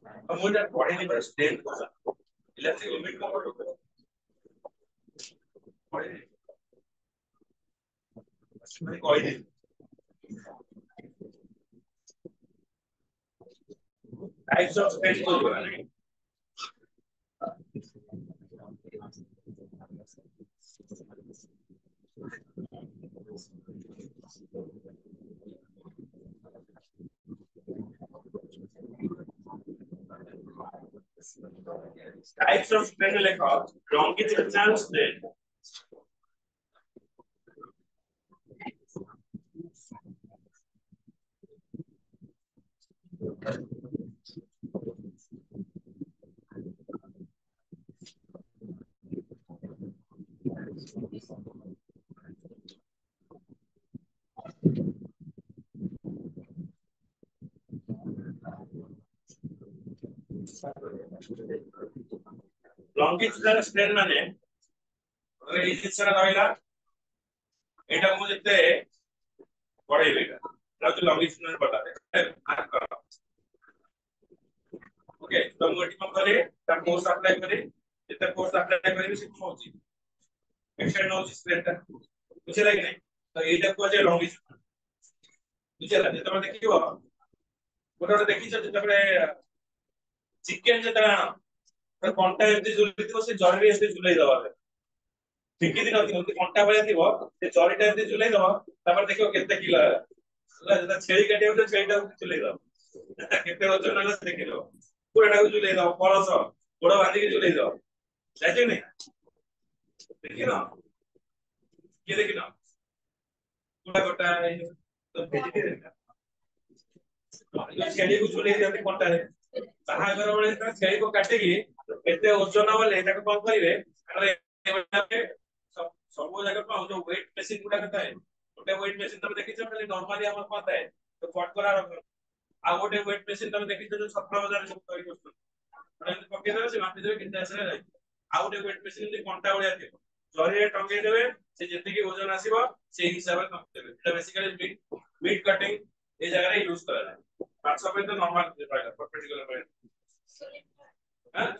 अब मुझे पढ़े नहीं बस स्ट्रेन इलेक्ट्रिक लिमिट का पढ़े नहीं कोई नहीं टाइप्स ऑफ स्ट्रेन को बनाने टाइप्स ऑफ स्ट्रेन लिखा लॉन्गिट्यूडिनल स्ट्रेन लॉन्गिट्यूडिनल स्ट्रेन माने अगर ये जिस तरह रहेगा এটা को যেতে পড়াইবে এটা তাহলে লংগিটিউডিনাল বলা হয় ओके तो मोटी कम करे तब फोर्स अप्लाई करे जितना फोर्स अप्लाई करे से कम होची एक्सटेंड होची स्ट्रेंथ বুঝে লাগে নাই তো এইটা কোজে লংগিটিউড বুঝে লাগে তোমরা দেখিও ওটা দেখিছো যেটা চিকেন যেটা তো কোনটা এমনি ঝুলাই দিব সে জরিরে এসে ঝুলাই দেওয়া হবে ঠিক দিন অতি কোনটা ভলিয়া দিব সে জরিটা এমনি ঝুলাই দেওয়া তারপর দেখিও কেতে কিলো ହେଲା যেটা ଛେଳି କାଟିବାକୁ ଛେଳିଟାକୁ ଝୁଲେଇ ଦବ କେତେ ଓଜନ ହେଲା ଦେଖିବ ପୁରାଟାକୁ ଝୁଲେଇ ଦବ ପରସ ଗୋଡ ବାନ୍ଧିକି ଝୁଲେଇ ଦବ ଯାଇଛ ନାଇଁ ଦେଖିନ କିଏ ଦେଖିନ ଗୋଟା ଗୋଟା ଛେଳିକୁ ଝୁଲେଇ ଦିଅନ୍ତି କଣ୍ଟାରେ ବାହାଘର ବେଳେ ଯେତେବେଳେ ଛେଳିକୁ କାଟିକି ଏତେ ଓଜନ ବୋଲେ ତାକୁ କଣ କରିବେ ସବୁ ଜାଗା କଣ ଯୋଉ ୱେଟ ମେସିନ ଗୁଡାକ ଥାଏ ଗୋଟେ ୱେଟ ମେସିନ ତମେ ଦେଖିଛ ଖାଲି ନର୍ମାଲି ଆମର କଣ ଥାଏ ତ ଫଟକରା ଆଉ ଗୋଟେ ୱେଟ ମେସିନ ତମେ ଦେଖିଛ ଯୋଉ 17,000 ସବୁ ତৈরি କରୁଛନ୍ତି ଏମିତି ପକେଇଦେବେ ସେ ମାପିଦେବେ କେତେ ଆସିଲା ଯାଇ ଆଉ ଗୋଟେ ୱେଟ ମେସିନ ଯେମିତି କଣ୍ଟା ଭଳିଆ ଥିବ ଜରିରେ ଟଙ୍ଗେଇ ଦେବେ ସେ ଯେତିକି ଓଜନ ଆସିବ ସେଇ ହିସାବରେ ଟଙ୍ଗେଇ ଦେବେ এটা ବେସିକାଲି ମିଟ୍ କଟିଂ এই জায়গায় ইউজ করা যায় মাছ হবে তো নরমাল হয় না পার্টিকুলার হয় হ্যাঁ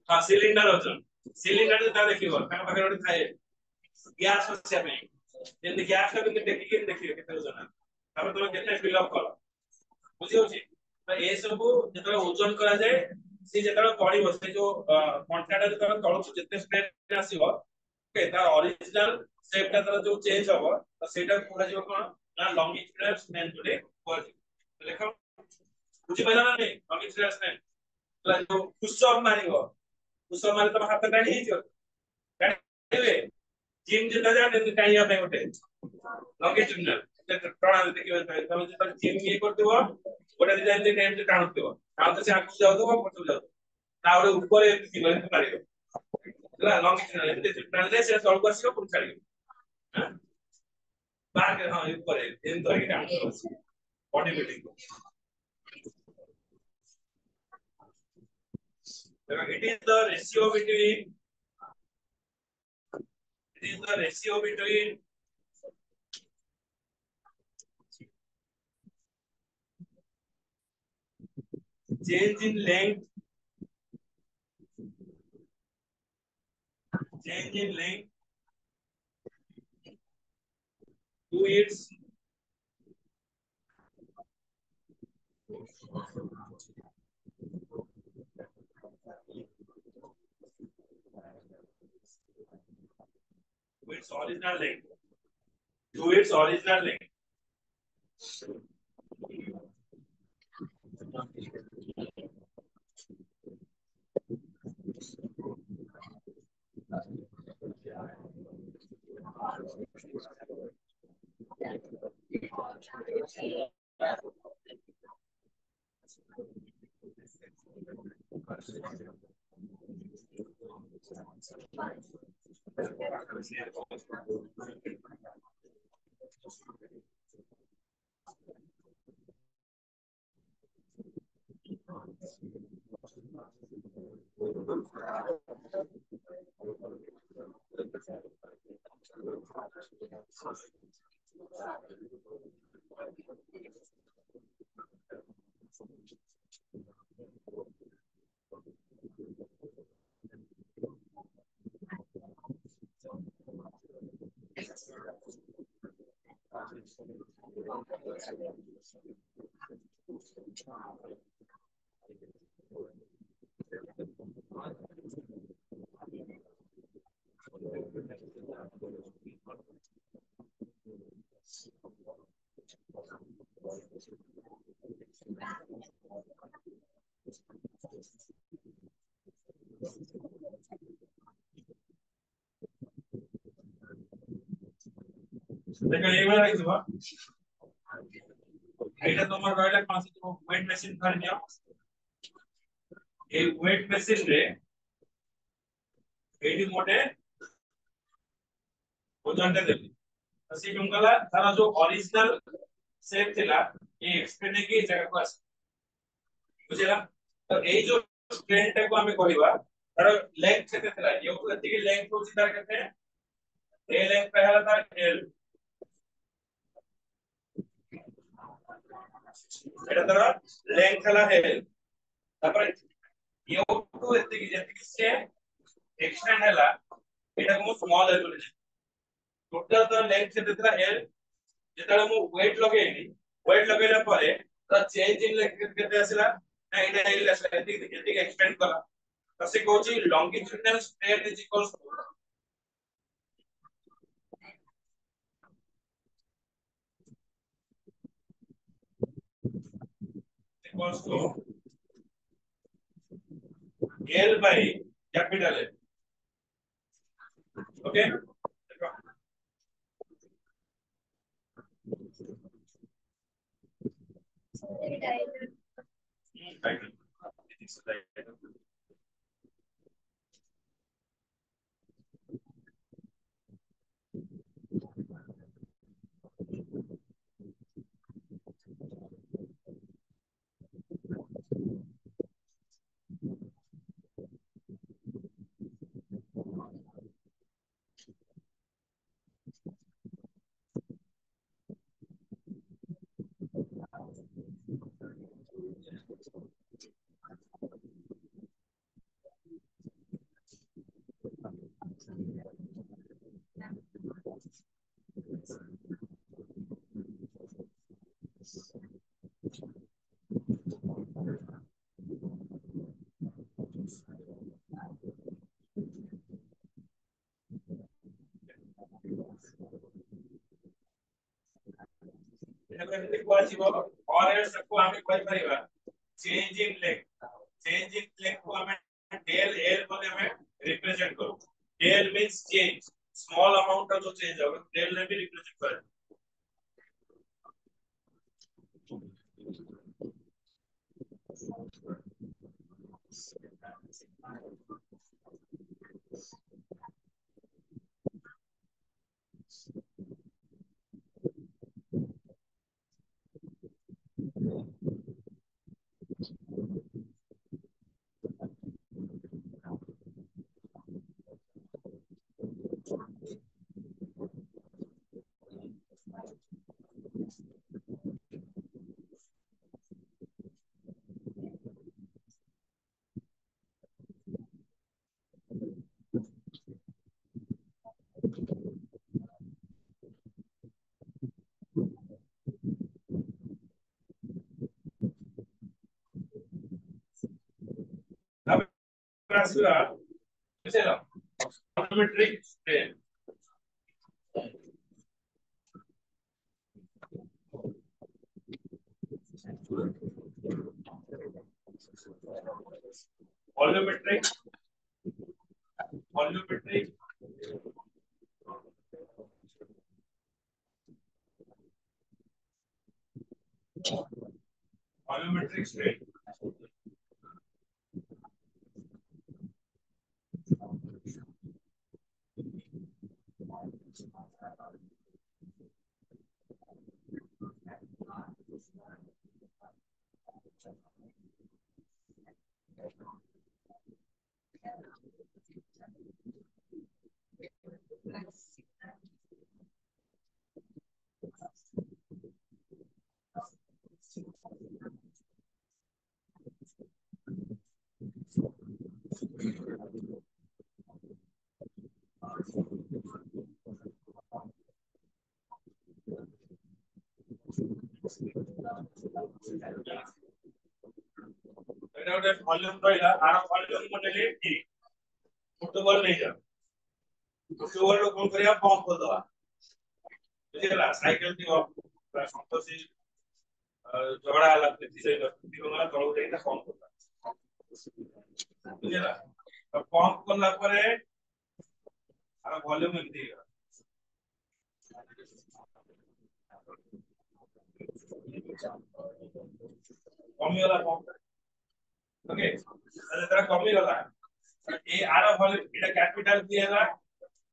হ্যাঁ সিলিন্ডার ওজন সিলিন্ডার তা দেখিব তার পাখে ଗୋଟେ ଥାଏ ଗ୍ୟାସ ବସିବା ପାଇଁ ଯେମିତି ଗ୍ୟାସ ଟା କେମିତି ଦେଖିକି ଦେଖିବେ କେତେ ଓଜନ ତାପରେ ତମେ କେତେ ଫିଲ୍ ଅପ୍ କର ବୁଝି ହଉଛି ତ ଏ ସବୁ ଯେତେବେଳେ ଓଜନ କରାଯାଏ ସେ ଯେତେବେଳେ ପଡିବ ସେ ଯୋଉ କଣ୍ଟାଟା ଯେତେବେଳେ ତଳକୁ ଯେତେ ସ୍ଟ୍ରେନ୍ ଆସିବ ଓକେ ତାର ଅରିଜିନାଲ ସେପ୍ ଟା ତାର ଯୋଉ ଚେଞ୍ଜ ହବ ତ ସେଇଟା କୁହାଯିବ କଣ ନା ଲଙ୍ଗିଟ୍ୟୁଡିନାଲ ସ୍ଟ୍ରେନ୍ ବୋଲି କୁହାଯିବ ଦେଖ ବୁଝିପାରିଲ ନା ନାଇଁ ଲଙ୍ଗିଟ୍ୟୁଡିନାଲ ସ୍ଟ୍ରେନ୍ ଯୋଉ ପୁଷଅପ୍ ମାରିବ ପୁଷଅପ୍ ମାରିଲେ ତମ ହାତ ଟାଣି ହେଇଯିବ ଟାଣିବେ जिम जितना जाने तो टाइम आता है होते लॉन्गिट्यूडिनल प्रणाली देखिए तब जब जिम ये करते हो ওটা দিতে দিতে টাইম টা টানতে हो তাহলে সে আগুন যাও তো পড়তে যাও তাহলে উপরে কি বলে পারিও ହେଲା ଲଙ୍ଗିଟ୍ୟୁଡିନାଲ ଏମିତି টানলে সে তলକୁ ଆସିବ ପୁଣି ଛାଡିବ ବାହାରେ ହଁ ଉପରେ ଏମିତି ଧରିକି ଟାଣୁଥିବ body building it is the ratio between it is the ratio between change in length to its original length to its original length দেখো এইবার আইছো এটা তোমার রয়্যাল পাঁচ ওয়েট মেশিন ধরে নিও এই ওয়েট মেশিন রে एडी मोटे ওজনটা দেবে সেই জঙ্গলা তারা जो ओरिजिनल शेप थिला ये एक्सप्लेन की जगह को आसे বুঝলা তো এই যে স্ট্রেনটা को আমি কইবা তার লেংথ কেতে थिला ये এদিকে লেংথ হচ্ছে তার কেতে এ লেংথ পহলা তার এল এটা তার লেংথ হলা এল তারপরে ইউ2 এদিকে যেদিকে সে এক্সটেন্ড হলা এটা কোন স্মল এল বলে टोटल तो लेंथ से देता एल যেটা মু ওয়েট লগাইনি ওয়েট লগাইলা পরে তার চেঞ্জ ইন লেংথ কেতে আসলা না এটা এল আসলা এদিকে এক্সটেন্ড করা তো সে কোচি longitudinal strain is equals to L by capital L okay এটা এমনি কোয়াজিব আর এর সবকো আমি কই পারিবা চেঞ্জ ইন লেংথ को আমি del l বলে আমি রিপ্রেজেন্ট করব del means change small amount का जो चेंज होगा del ने भी रिप्रेजेंट कर अब राशिया चलो trigonometric strain volumetric volumetric volumetric strain এটা ওটা ভলিউম রইলা আর ভলিউম মডেলে কি ফুটবল নেই যা ফুটবল কোন করিয়া পাম্প করদবা বুঝলা সাইকেল দিও সম্পত্তি ঝগড়া লাগতে দিছে দিওলা তলতে এটা পাম্প করদবা বুঝলা তো পাম্প করলা পরে আর ভলিউম এমনি কমিগলা পাম্প ওকে তাহলে তারা কমিগলা এই আর ভলিউম এটা ক্যাপিটাল ভি ହେଲା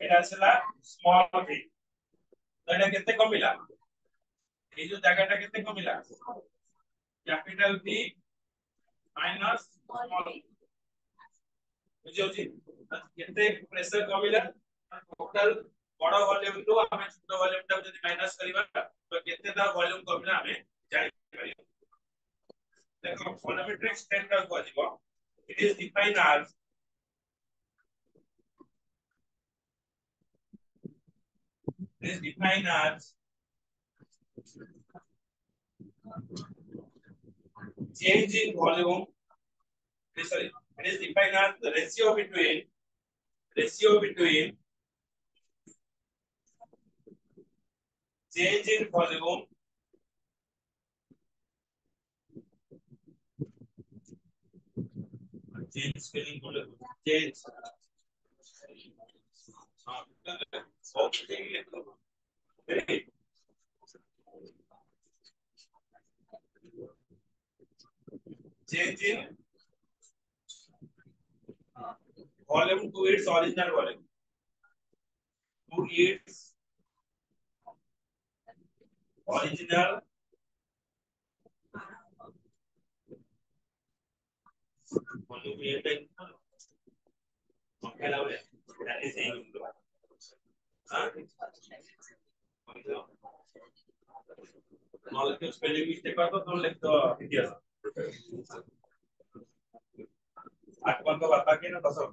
এটা আসলে স্মল ভি তো এটা কেতে কমিলা এই যে জায়গাটা কেতে কমিলা capital V minus small V বুঝিयो지 কেতে প্রেসার কমিলা টোটাল বড় ভলিউম টু আমি ছোট ভলিউমটা যদি মাইনাস করিবা তো কেতে দা ভলিউম কমিলা আমি জানি পারি দেখো ভলিউমেট্রিক স্ট্যান্ডার্ড কোয়াজিব it is defined as change in volume. Sorry, it is defined as the ratio between change in volume change spelling change change in volume to its original volume volume that is molecule spelling mistake করতো তো লিখতো ইতিহাস आठ को बता के ना कसम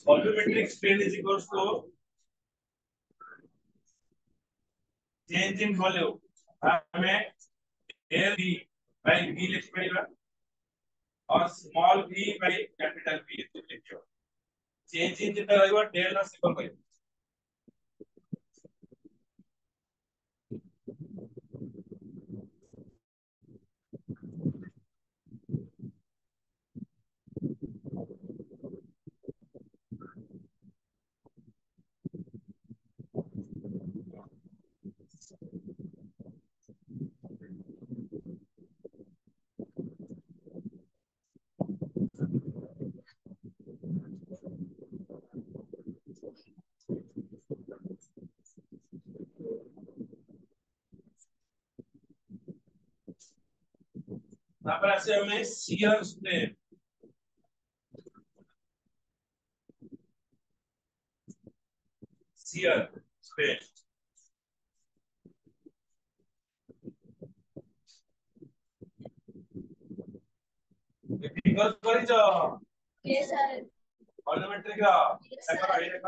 volumetric strain is equals to change in volume हमें L V by V लिख पड़ेगा और small v by capital V लिखियो change in जितना रहेगा डेल ना सिंपल करियो তারপর আছে हमें shear strain फिगर କରିଛ yes sir volumetric ର ଦେଖ ଏଇ ଦେଖ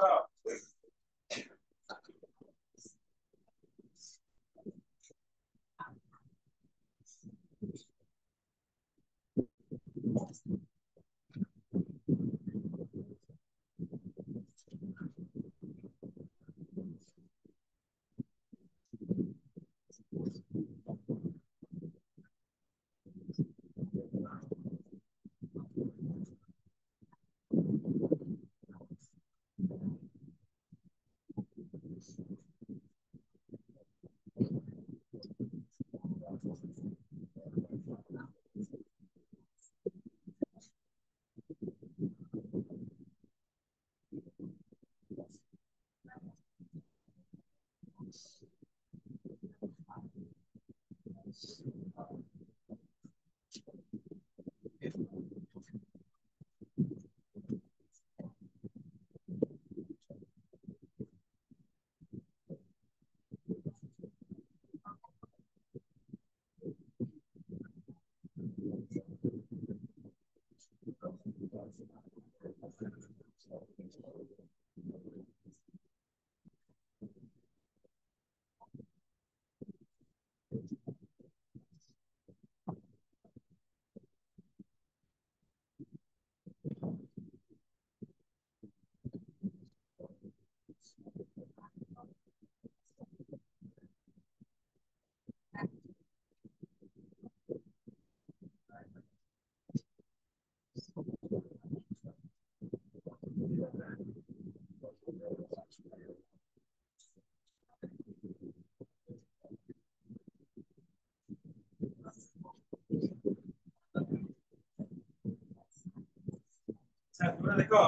তোমরা দেখো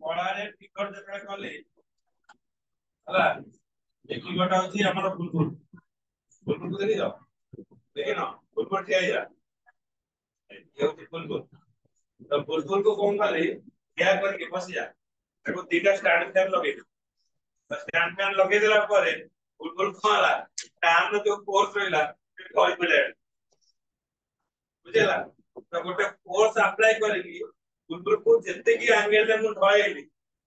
পড়ারে টিকট যেটা কলে ହେଲା এই টিকটটা হচ্ছে ଆମର বুলবুল বুলবুল দেখি যাও দেখি না বুলবুল ঠিক আছে এই হচ্ছে বুলবুল তো বুলবুল को कौन करे क्या करके बस जा देखो तीनटा स्टैंड फैन लगे तो स्टैंड फैन लगे देला ପରେ ବୁଲବୁଲ କଣ ହେଲା ଫ୍ୟାନ ର ଯୋଉ ଫୋର୍ସ ରହିଲା ସେଠି ଗଳି ପଡିଲା ବୁଝିଲା ତ ଗୋଟେ ଫୋର୍ସ ଆପ୍ଲାଏ କରିକି ବୁଲବୁଲକୁ ଯେତିକି ଆଙ୍ଗେଲ ରେ ମୁଁ ଢଳେଇଲି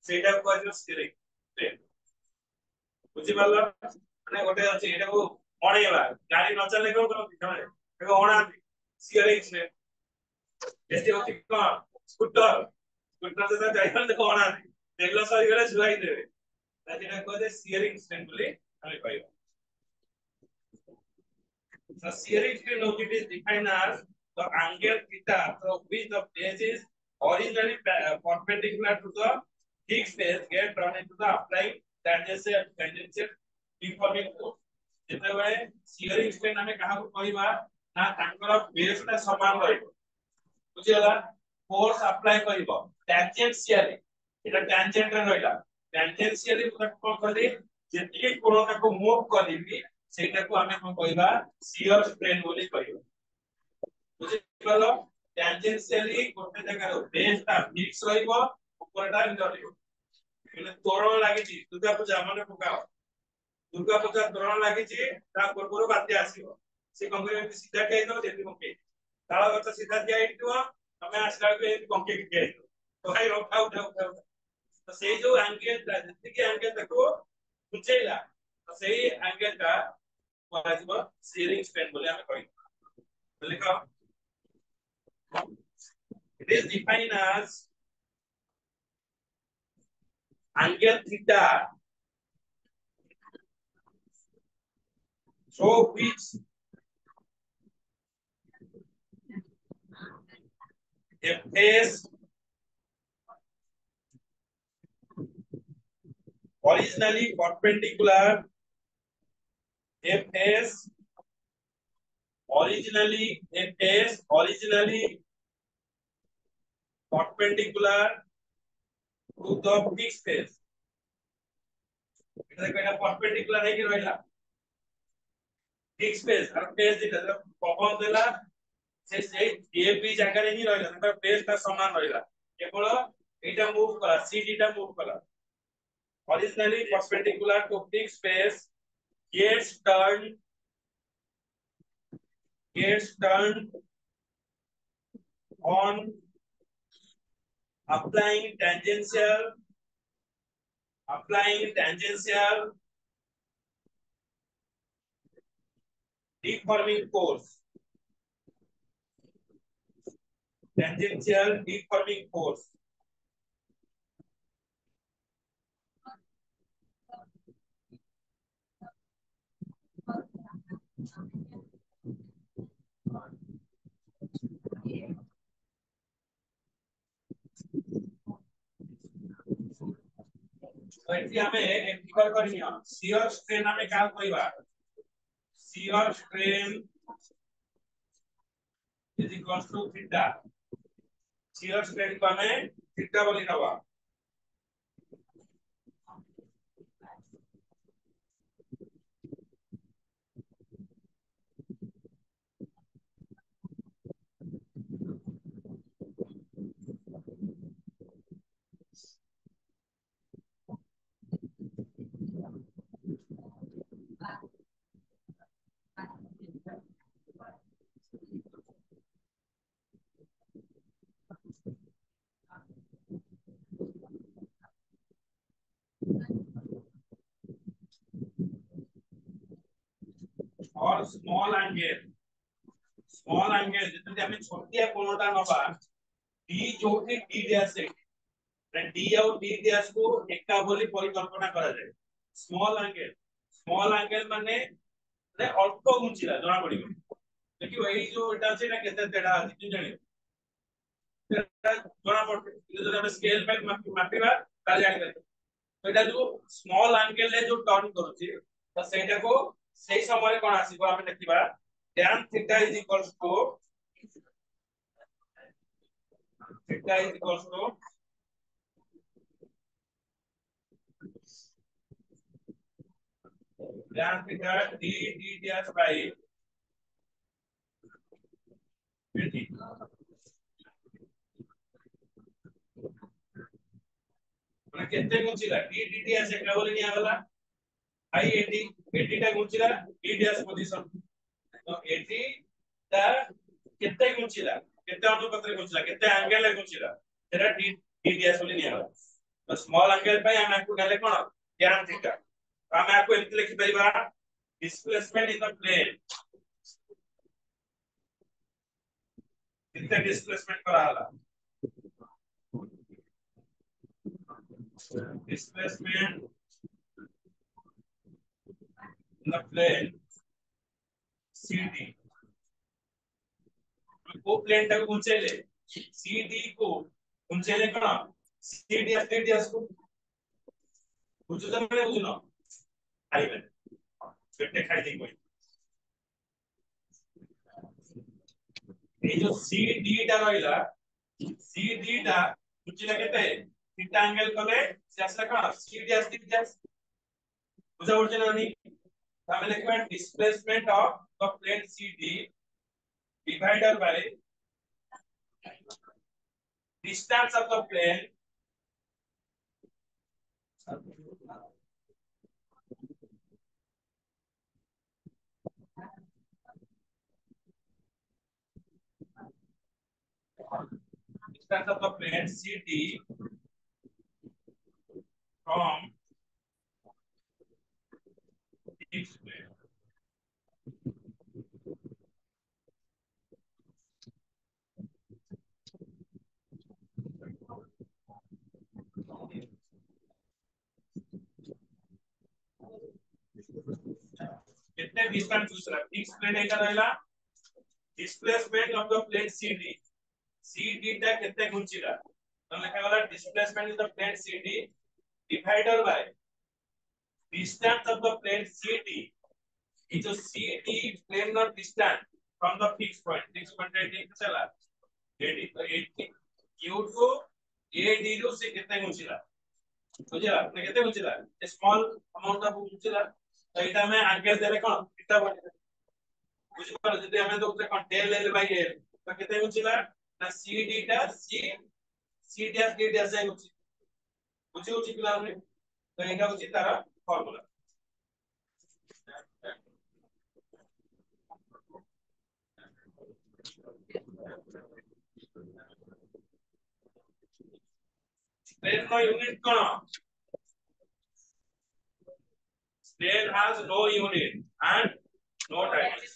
ସେଇଟା କୁହାଯିବ ସ୍ଟିୟରିଂ ବୁଝିପାରିଲ ମାନେ ଗୋଟେ ଅଛି ଏଟାକୁ ଅଣେଇବା ଗାଡି ନ ଚାଲିଲେ କଣ କରନ୍ତି ସେମାନେ ଏଟାକୁ ଅଣାନ୍ତି ସ୍ଟିୟରିଂ ସେ ଏଠି ଅଛି କଣ ସ୍କୁଟର ସ୍କୁଟର ସହିତ ଯାଇଛନ୍ତି ତାକୁ ଅଣାନ୍ତି ତେଲ ସରିଗଲେ ଶୁଆଇ ଦେବେ ସେଟା କୁହାଯାଏ ସ୍ଟିୟରିଂ ଷ୍ଟ୍ରେନ୍ ବୋଲି ଆମେ କହିବା the steering strain of it is defined as the angle theta through which the base is originally perpendicular to the fixed base get drawn into the applying tangential deforming force ଯେତେବେଳେ steering strain ଆମେ କାହାକୁ କହିବା ନା ତାଙ୍କର ବେସ୍ ଟା ସମାନ ରହିବ ବୁଝିଗଲା force apply କରିବ ଟାଞ୍ଜେନ୍ସିଆଲି ଏଟା ଟାଞ୍ଜେଣ୍ଟ ରେ ରହିଲା ଟାଞ୍ଜେନ୍ସିଆଲି ମୁଁ ତାକୁ କଣ କଲି ଯେତିକି କୋଣ ତାକୁ ମୁଭ କରିବି ସେଇଟାକୁ ଆମେ କଣ କହିବା ଶିୟର ଷ୍ଟ୍ରେନ୍ ବୋଲି କହିବା ବୁଝିପାରିଲ ଟାଞ୍ଜେନ୍ସିଆଲି ଗୋଟେ ଜାଗାରେ ବେସ୍ ଟା ଫିକ୍ସ ରହିବ ଉପରଟା ଏମିତି ରହିବ ମାନେ ତୋରଣ ଲାଗିଛି ଦୁର୍ଗା ପୂଜା ମନେ ପକାଅ ଦୁର୍ଗା ପୂଜା ତୋରଣ ଲାଗିଛି ତା ପୂର୍ବରୁ ବାତ୍ୟା ଆସିବ ସେ କଣ କରିବ ସିଧା ଠିଆ ହେଇଥିବ ଯେମିତି ପକେଇ ତାଳ ଗଛ ସିଧା ଠିଆ ହେଇଥିବ ତମେ ଆସିଲା ବେଳକୁ ଏମିତି ପକେଇକି ଠିଆ ହେଇଥିବ ତ ଭାଇ ଉଠା ଉଠା ଉଠା ଉଠା ତ ସେଇ ଯୋଉ ଆଙ୍ଗେଲ ଟା ଯେତିକି ଆଙ୍ଗେଲ ତାକୁ ବୁଝେଇଲା ତ ସେଇ ଆଙ୍ଗେଲ ଟା କୁହାଯିବ steering strain ବୋଲି ଆମେ କହିବା ଲେଖ it is defined as angle theta through which a face originally perpendicular a face originally perpendicular to the fixed face এটা কয়টা perpendicular ହେଇକି ରହିଲା fixed face আর face যেটা পবন দেলা ସେ ଏ ବି ଜାଗାରେ ହିଁ ରହିଲା ତାଙ୍କର ବେସ୍ ଟା ସମାନ ରହିଲା କେବଳ ଏଇଟା ମୁଭ କଲା ସିଡି ଟା ମୁଭ କଲା originally perpendicular to fixed space gets turned on applying tangential deforming force तो एठी हमें एक्टिकल करनियो शियर स्ट्रेन हमें का कहबा shear strain is equals to theta shear strain को हमें थीटा बोली नवा और स्मॉल एंगल जितने हमें छोटिया कोणटा नबा डी जोटी डी डैश से डी और डी डैश को एका बोली परिकल्पना करा जाए स्मॉल एंगल माने अल्प गुंचिला जना पड़िबो देखियो एई जो एटा আছে না কেতে তেড়া আছে তুমি জানিও जना पड़ते কিন্তু যদি আমরা স্কেল বাই মাপিবা তাহলে জানি तो এটা जो स्मॉल एंगल है जो टर्न করছে তো সেটাকো সেই সময়ে কোন আসিব আমি দেখিবা tan theta is equals to theta is equals to tan theta d d dash by dt মানে কেতে গুছিলা d d डैश একটা বলে নিয়া গলা आई 80 80 টা গুছিলা d डैश পজিশন तो 80 টা কেতে গুছিলা কেতে অনুপাতরে গুছিলা কেতে অ্যাঙ্গেল গুছিলা সেটা d d डैश বলে নিয়া গলা तो स्मॉल एंगल पे हम आपको कहले कोन tan थीटा हम आपको एमती लिखि परिबा डिस्प्लेसमेंट इन द प्लेन कितने डिस्प्लेसमेंट कराला displacement in the plane CD को प्लेन तक ऊंचेले CD को ऊंचेले कोन CD को बुझुता মানে বুঝুন খাইবেন পেটে খাই দিই কই এই যে CD টা রইলা CD টা বুঝিলা কেতে থিটা অ্যাঙ্গেল কলে সে আসলে কোন CD বুঝা পড়ছে না নি তাহলে লিখবেন displacement of the plane CD divided by distance of the plane distance of the plane CD from fixed plane कितने डिस्टेंस दूसरा फिक्स प्लेन है रहेला displacement of the plane CD टा कितने गुंचिला तो लिखा वाला displacement in the plane CD divided by distance of the plane CD is a CD plane not distant from the fixed point है चला AD तो AD Q को AD रो से कितने गुंचिला बुझिला ने कितने गुंचिला स्मॉल अमाउंट ऑफ गुंचिला तो एटा में आगे देले कोन थीटा बने बुझिपार जदि हमें तो उसे कोन डेल L बाय L तो कितने गुंचिला ना CD टा C डैश D डैश है गुंची बुझी पिला ने तो एटा गुंची तारा formula Then no unit kono Plane has no unit and no dimension.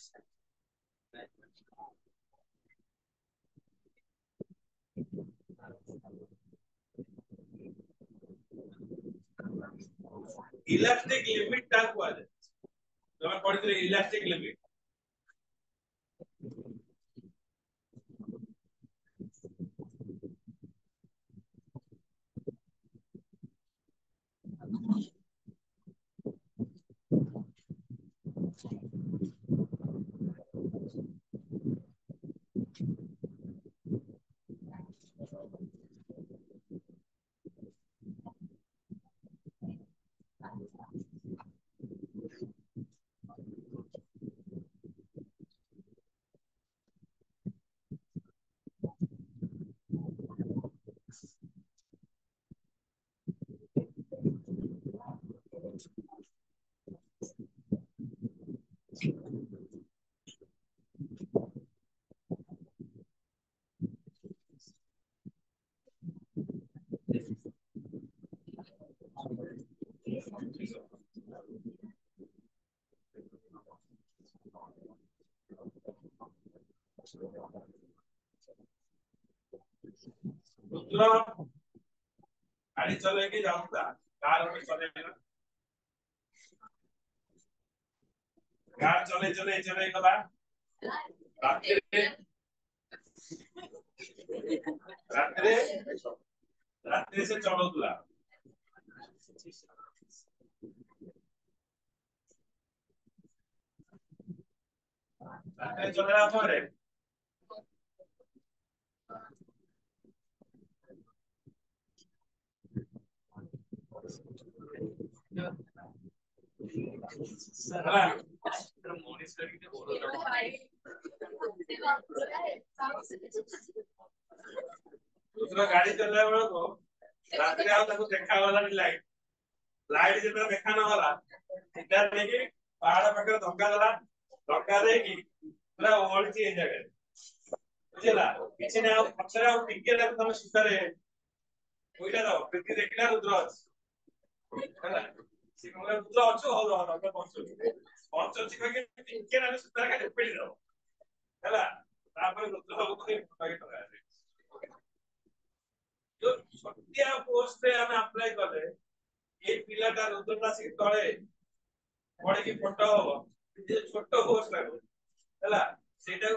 Elastic limit टा कुआ जाए तो मैं पढ़ी थी elastic limit रुद्र गाड़ी चलेगी जाऊंगा कार में चलेगा कार चले चले चले गला रात्रि रात्रि रात्रि से चलुला रात्रि चलेला परे दूसरा गाड़ी चलने वाला को रात्रि आओ तक देखा वाला नहीं लाइट लाइट जितना देखा ना वाला सीधा देखी पहाड़ पकड़ धक्का दला धक्का देगी पूरा ओल्ड चीज जगह बुझला पीछे ने आओ पछरे आओ टिके ना तुम सुतरे कोइला दाओ प्रीति देखला रुद्र ହେଲା ସେ କହିଲା ତୁ ଅଛୁ ହଉ ରହ ରହ ପଞ୍ଚ ଚିକା କି ଟିକେ ନା ସୁତରା କାଟି ପେଳି ଦବ ହେଲା ତାପରେ ରୁଦ୍ର ହବ କୋଇ ପାକେ ଟକା আছে जो ଛୋଟିଆ ପୋଷ୍ଟ ରେ ଆମେ ଆପ୍ଲାଏ କଲେ ଏ ପିଲାଟା ରୁଦ୍ରଟା ସେ ତଳେ ପଡିକି ଫଟୋ ହବ ଯେ ଛୋଟ ପୋଷ୍ଟ ଟା ହେଲା ସେଟା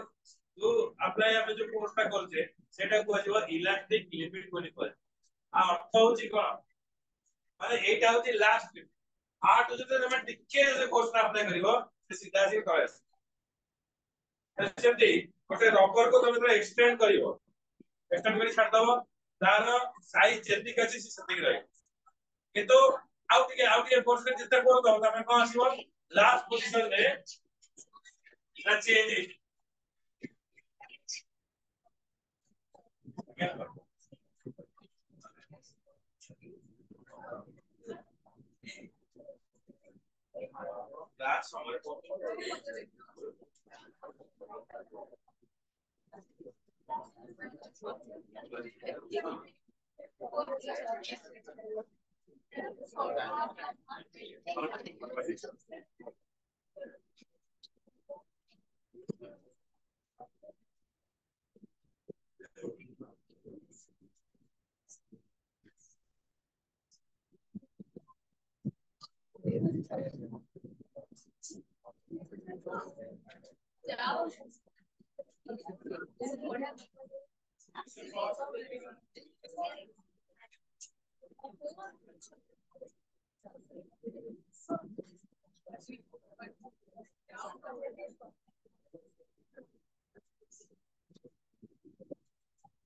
जो ଆପ୍ଲାଏ ଆମେ जो ପୋଷ୍ଟ ଟା କରୁଛେ ସେଟା କୁହାଯିବ ଇଲାଷ୍ଟିକ ଲିମିଟ ବୋଲି କୁହାଯିବ आ अर्थ होची कोन माने एटा होची लास्ट आठ जते तमे टिके जे कोर्स अप्लाई करिवो से सीधा सी करेस सेमती गोटे रबर को तमे एक्सटेंड करिवो एक्सटेंड करी छाड़ दबो तार साइज जति कछि सेति रही किंतु आउ टिके कोर्स के जिते कर दो तमे कोन आसीबो लास्ट पोजीशन रे इना चेंज That's somewhere.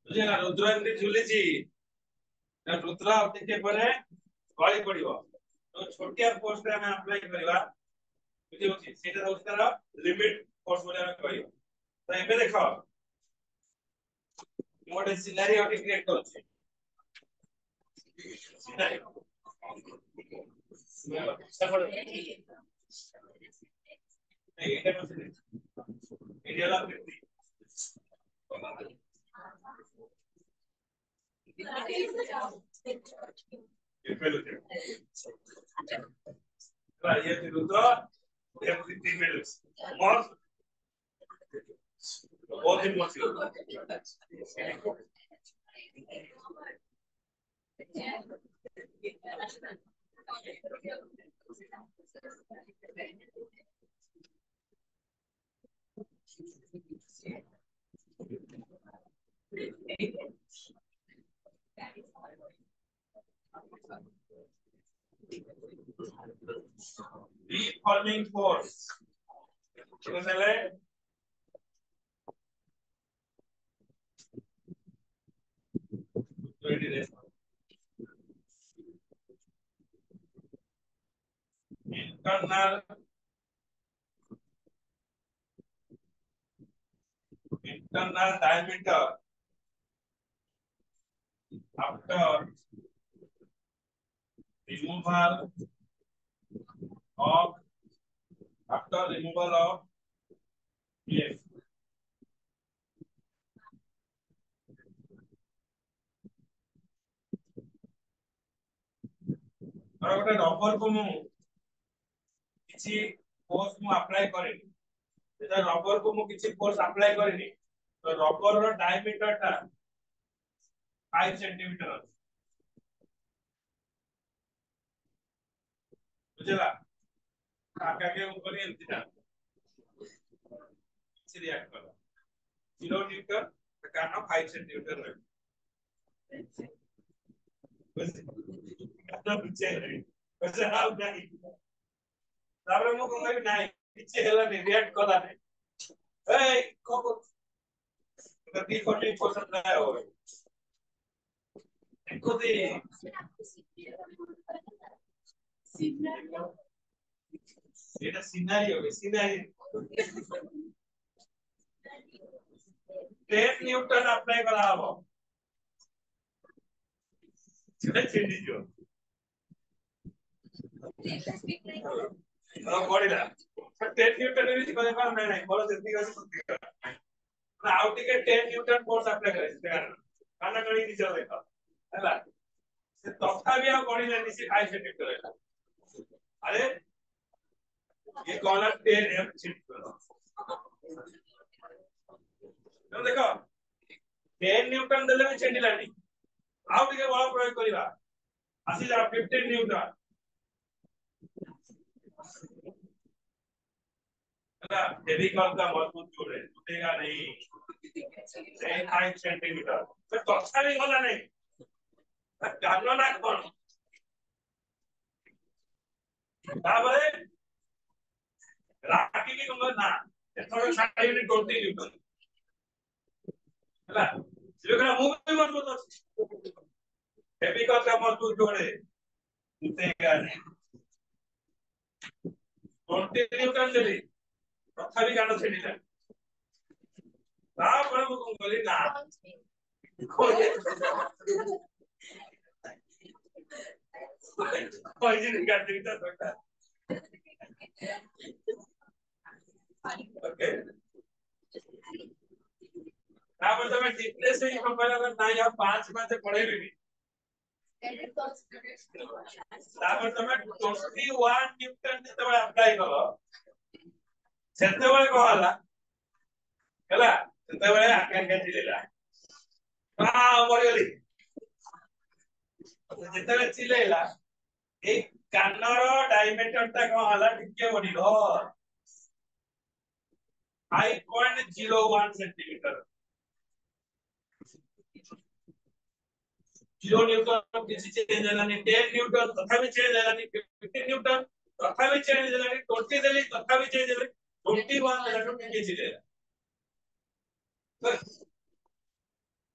बुझेगा रुद्र एमती झुलिची रुद्र टिके परे गଳି पड़िबो तो छोटिया पोस्ट रे हम अप्लाई करबा बुझि होची सेटा होची तार लिमिट पोस्ट बोले हम कहियो तो एबे देखो मोटे सिनेरियो क्रिएट करछि सिनेरियो सफल एटा मसे एटा ला ये रुद्र ये 3 मिनट्स और बहुत ही मस्त reforming force कितने internal diameter after removal of yes और गोटे रबर को मु किछि फोर्स मु अप्लाई करेनी जेटा रबर को मु किछि फोर्स अप्लाई करेनी तो रबर रो डायमीटर टा 5 सेंटीमीटर बुझला आका के ऊपर एंती ना से रिएक्ट कर 0 न्यूटन कारण 5 सेंटीमीटर रहे बस आता पीछे है बस हाउ नहीं तापर मु कहै नहीं पीछे हेला नहीं रिएक्ट करा नहीं ए को तो दी 40% रहा हो को दे এটা সিনারিও 10 নিউটন अप्लाई করা হবে সেটা চেঞ্জ দিও পড়িলা 10 নিউটন এর কিছু কথা নাই বড় যেতিক আছে সেতিক না আউ টিকে 10 নিউটন ফোর্স अप्लाई করে কানা করি দিছো দেখো ହେଲା ସେ ତଥାପି ଆଉ ପଢିଲାନି ସେ 5 ସେଣ୍ଟିମିଟର ହେଲା ଆରେ ये कॉलम 10 एम छिट करो तो देखो 10 न्यूटन देले भी छेडिलानी आउ टिके बल प्रयोग करिवा आसी जा 15 न्यूटन ना यदि कॉल का मजबूत जोड़े टूटेगा नहीं 5 सेंटीमीटर तो तोछा भी होला नहीं कानो ना कोन ताबरे राखी की कम ना एथरो 60 यूनिट 20 न्यूटन ହେଲା ଯେକରା ମୁଁ ବି ମଜବୁତ ଅଛି ହେଭି କଲ୍ का मजबूत जोड़े टूटेगा नहीं 20 न्यूटन देली तथापि कानो छेडिला तापर मु कोन कली ना कोई जी निकाल देता बेटा ओके तापर तो मैं डिप्रेस से हम पहले अगर ना या 5 में से पढ़े भी तापर तो मैं 21 न्यूटन तो अप्लाई करो सेते बेले कहला ହେଲା ସେତେବେଳେ ଆକାଂକ୍ଷା ଚିଲେଇଲା ମରିଗଲି ଯେତେବେଳେ ଚିଲେଇଲା ଏଇ କାନର ଡାଇମିଟର ଟା କଣ ହେଲା ଟିକେ ବଢିବ 5.01 सेंटीमीटर 0 न्यूटन किसी चेंज हेलानी 10 न्यूटन तथापि चेंज हेलानी 15 न्यूटन तथापि चेंज हेलानी 20 देली तथापि चेंज हेलानी 21 हेलानी ଟିକେ ଚିଲେଇଲା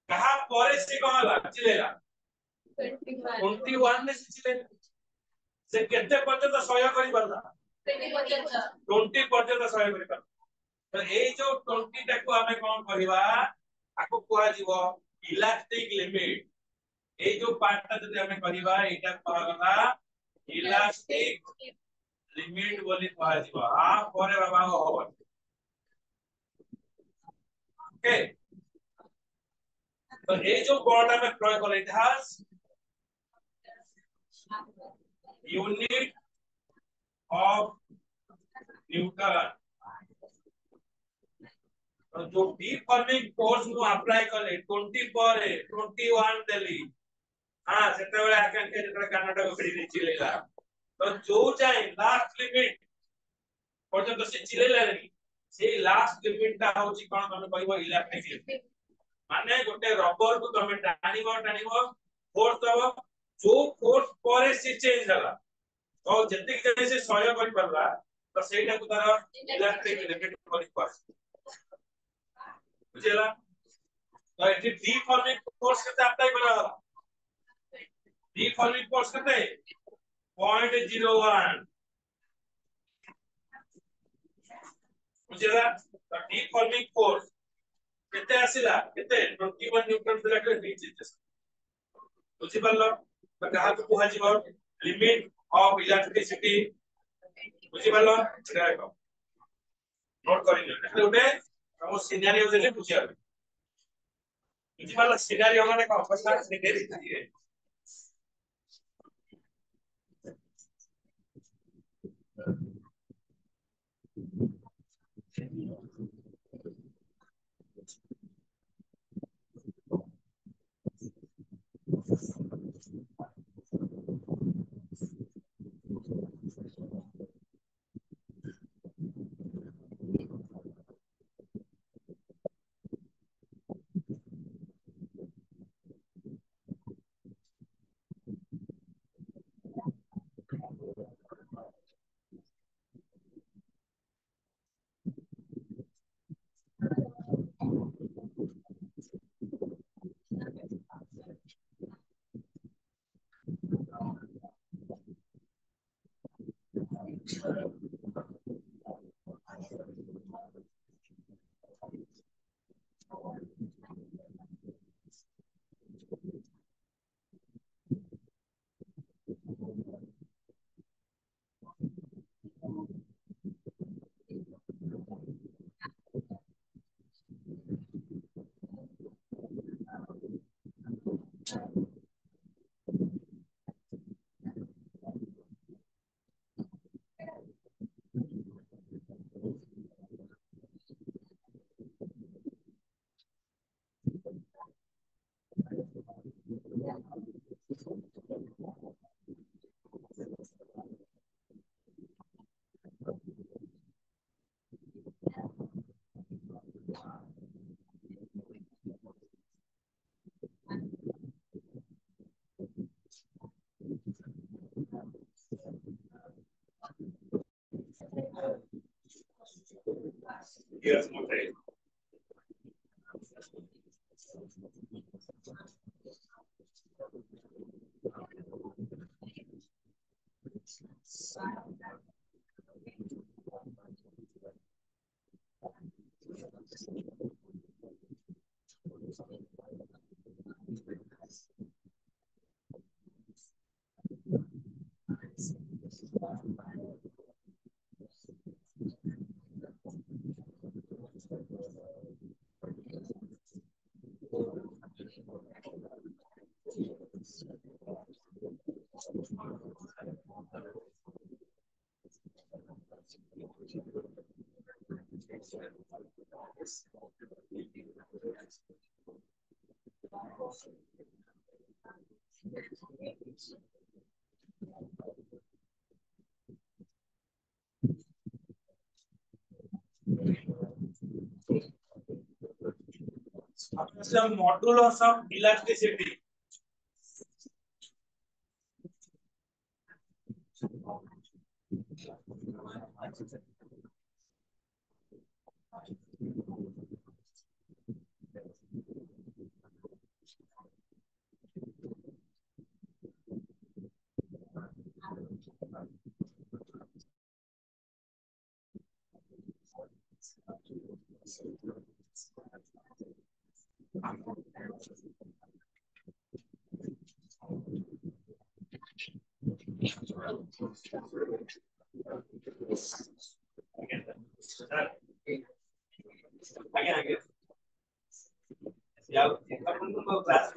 कहा पर से कौन ला चिलेला 21 में से चिलेला से केते पर्यंत सहयोग करि परला 20 पर्यंत सहयोग करि परला तो ए जो 20 टा को हमें कोन करिवा आको कोआ जीवो इलास्टिक लिमिट ए जो पार्ट ता जदि हमें करिवा एटा कहला इलास्टिक लिमिट बोली कोआ जीवो आ परे बाबा हो ओके तो ये जो बॉर्डर में प्रयोग कर it has unit of Newton तो जो डीफॉर्मिंग फोर्स को अप्लाई करले 20 पर 21 देली हां सेते बेले आकांक्षा जेतले कानाटा को फिरी चिलेला तो जो जाय लास्ट लिमिट पर्यंत से चिलेला नहीं से लास्ट लिमिट ता होची कोन तमे कहबो इलेक्ट्रिक लिमिट माने गोटे रबर को तमे टाणीबो फोर्स दबो जो फोर्स परे से चेंज होला तो जति के से सहयोग करि परला तो सेटा को तार इलेक्ट्रिक लिमिट करि पास बुझेला तो एटी डीफॉर्मिंग फोर्स केते अप्लाई करा होला डीफॉर्मिंग फोर्स केते 0.01 बुझेला तो डीफॉर्मिंग फोर्स केते आसिला केते 21 न्यूटन से लेकर नीचे बुझी परलो तो कहा को कुहा जीवो लिमिट ऑफ इलेक्ट्रिसिटी बुझी परलो देखो नोट करियो એટલે ઉડે हम सिनेरियो देले बुझिया बुझी परलो सिनेरियो माने को अवस्था सिनेरियो चाहिए Here's my friend. The modulus of elasticity. Again. Yeah, class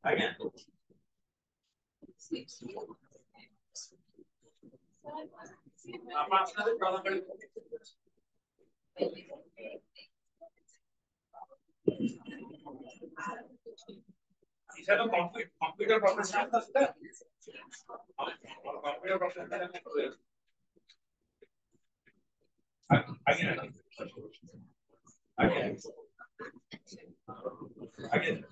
again. These are the computer professional. Computer professional. Again. Again.